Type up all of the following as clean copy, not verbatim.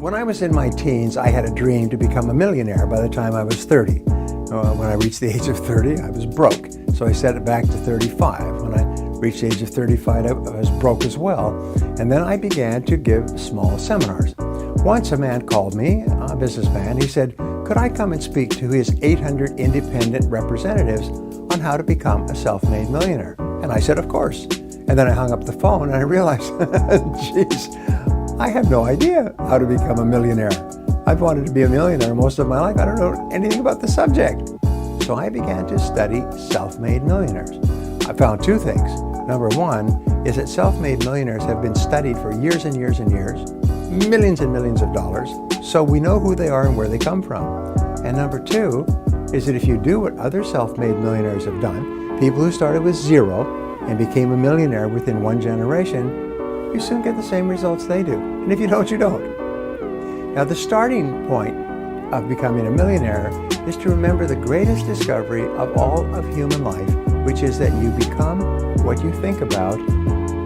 When I was in my teens, I had a dream to become a millionaire by the time I was 30. When I reached the age of 30, I was broke. So I set it back to 35. When I reached the age of 35, I was broke as well. And then I began to give small seminars. Once a man called me, a businessman. He said, could I come and speak to his 800 independent representatives on how to become a self-made millionaire? And I said, of course. And then I hung up the phone and I realized, geez, I have no idea how to become a millionaire. I've wanted to be a millionaire most of my life. I don't know anything about the subject. So I began to study self-made millionaires. I found two things. Number one is that self-made millionaires have been studied for years and years and years, millions and millions of dollars, so we know who they are and where they come from. And number two is that if you do what other self-made millionaires have done, people who started with zero and became a millionaire within one generation, you soon get the same results they do. And if you don't, you don't. Now, the starting point of becoming a millionaire is to remember the greatest discovery of all of human life, which is that you become what you think about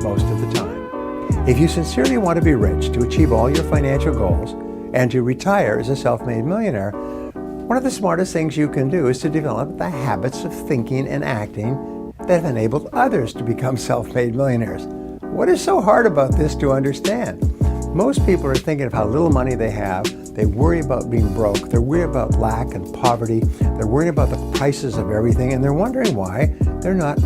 most of the time. If you sincerely want to be rich, to achieve all your financial goals, and to retire as a self-made millionaire, one of the smartest things you can do is to develop the habits of thinking and acting that have enabled others to become self-made millionaires. What is so hard about this to understand? Most people are thinking of how little money they have. They worry about being broke. They're worried about lack and poverty. They're worried about the prices of everything, and they're wondering why they're not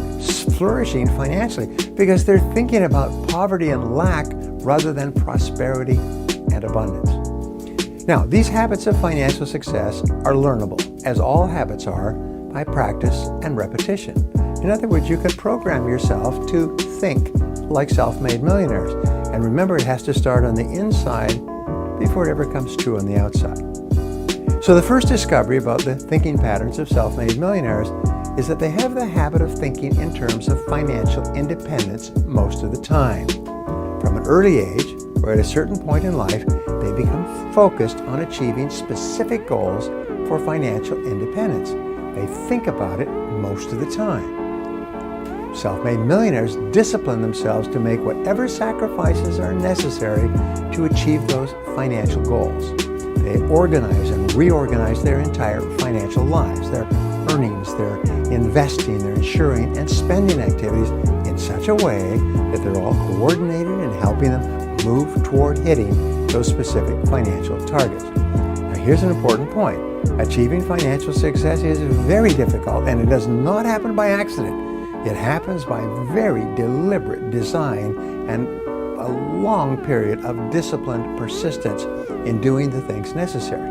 flourishing financially, because they're thinking about poverty and lack rather than prosperity and abundance. Now, these habits of financial success are learnable, as all habits are, by practice and repetition. In other words, you can program yourself to think like self-made millionaires. And remember, it has to start on the inside before it ever comes true on the outside. So the first discovery about the thinking patterns of self-made millionaires is that they have the habit of thinking in terms of financial independence most of the time. From an early age, or at a certain point in life, they become focused on achieving specific goals for financial independence. They think about it most of the time. Self-made millionaires discipline themselves to make whatever sacrifices are necessary to achieve those financial goals. They organize and reorganize their entire financial lives, their earnings, their investing, their insuring and spending activities in such a way that they're all coordinated and helping them move toward hitting those specific financial targets. Now, here's an important point. Achieving financial success is very difficult, and it does not happen by accident. It happens by very deliberate design and a long period of disciplined persistence in doing the things necessary.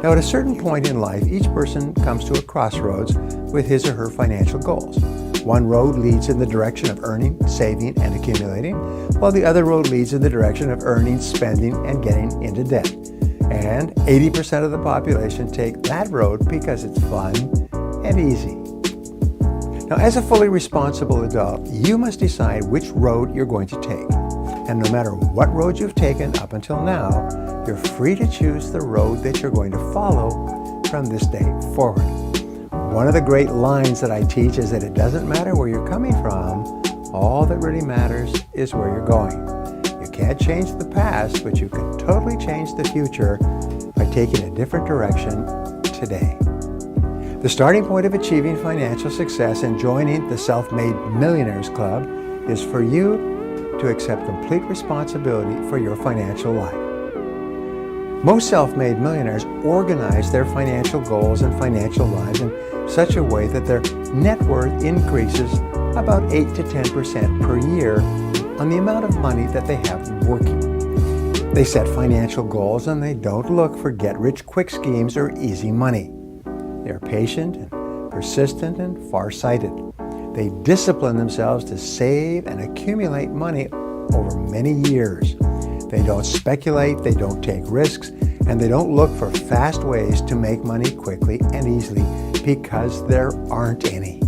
Now, at a certain point in life, each person comes to a crossroads with his or her financial goals. One road leads in the direction of earning, saving, and accumulating, while the other road leads in the direction of earning, spending, and getting into debt. And 80% of the population take that road because it's fun and easy. Now, as a fully responsible adult, you must decide which road you're going to take. And no matter what road you've taken up until now, you're free to choose the road that you're going to follow from this day forward. One of the great lines that I teach is that it doesn't matter where you're coming from, all that really matters is where you're going. You can't change the past, but you can totally change the future by taking a different direction today. The starting point of achieving financial success and joining the Self-Made Millionaires Club is for you to accept complete responsibility for your financial life. Most self-made millionaires organize their financial goals and financial lives in such a way that their net worth increases about 8 to 10% per year on the amount of money that they have working. They set financial goals and they don't look for get-rich-quick schemes or easy money. They are patient and persistent and far-sighted. They discipline themselves to save and accumulate money over many years. They don't speculate, they don't take risks, and they don't look for fast ways to make money quickly and easily because there aren't any.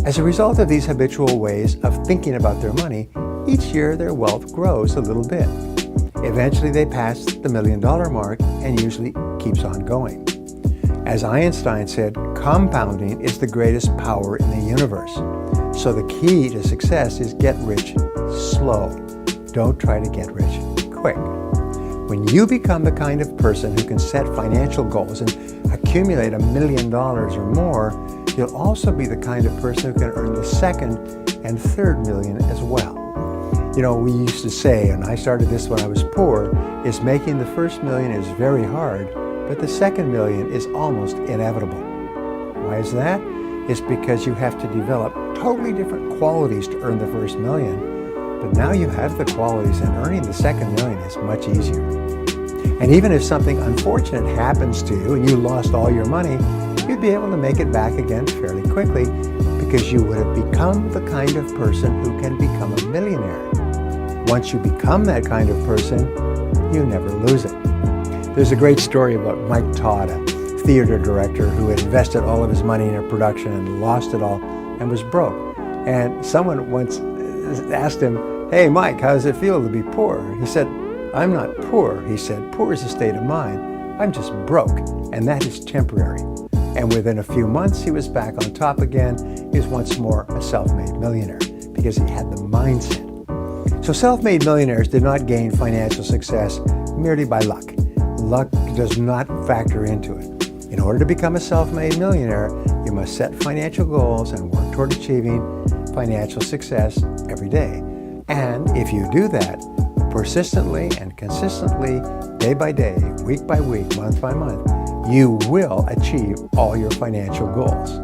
As a result of these habitual ways of thinking about their money, each year their wealth grows a little bit. Eventually they pass the $1 million mark and usually keeps on going. As Einstein said, compounding is the greatest power in the universe. So the key to success is get rich slow. Don't try to get rich quick. When you become the kind of person who can set financial goals and accumulate $1 million or more, you'll also be the kind of person who can earn the second and third million as well. You know, we used to say, and I started this when I was poor, is making the first million is very hard, but the second million is almost inevitable. Why is that? It's because you have to develop totally different qualities to earn the first million. But now you have the qualities, and earning the second million is much easier. And even if something unfortunate happens to you and you lost all your money, you'd be able to make it back again fairly quickly because you would have become the kind of person who can become a millionaire. Once you become that kind of person, you never lose it. There's a great story about Mike Todd, a theater director who had invested all of his money in a production and lost it all and was broke. And someone once asked him, "Hey, Mike, how does it feel to be poor?" He said, "I'm not poor." He said, "Poor is a state of mind. I'm just broke, and that is temporary." And within a few months, he was back on top again. He was once more a self-made millionaire because he had the mindset. So self-made millionaires did not gain financial success merely by luck. Luck does not factor into it. In order to become a self-made millionaire, you must set financial goals and work toward achieving financial success every day. And if you do that persistently and consistently, day by day, week by week, month by month, you will achieve all your financial goals.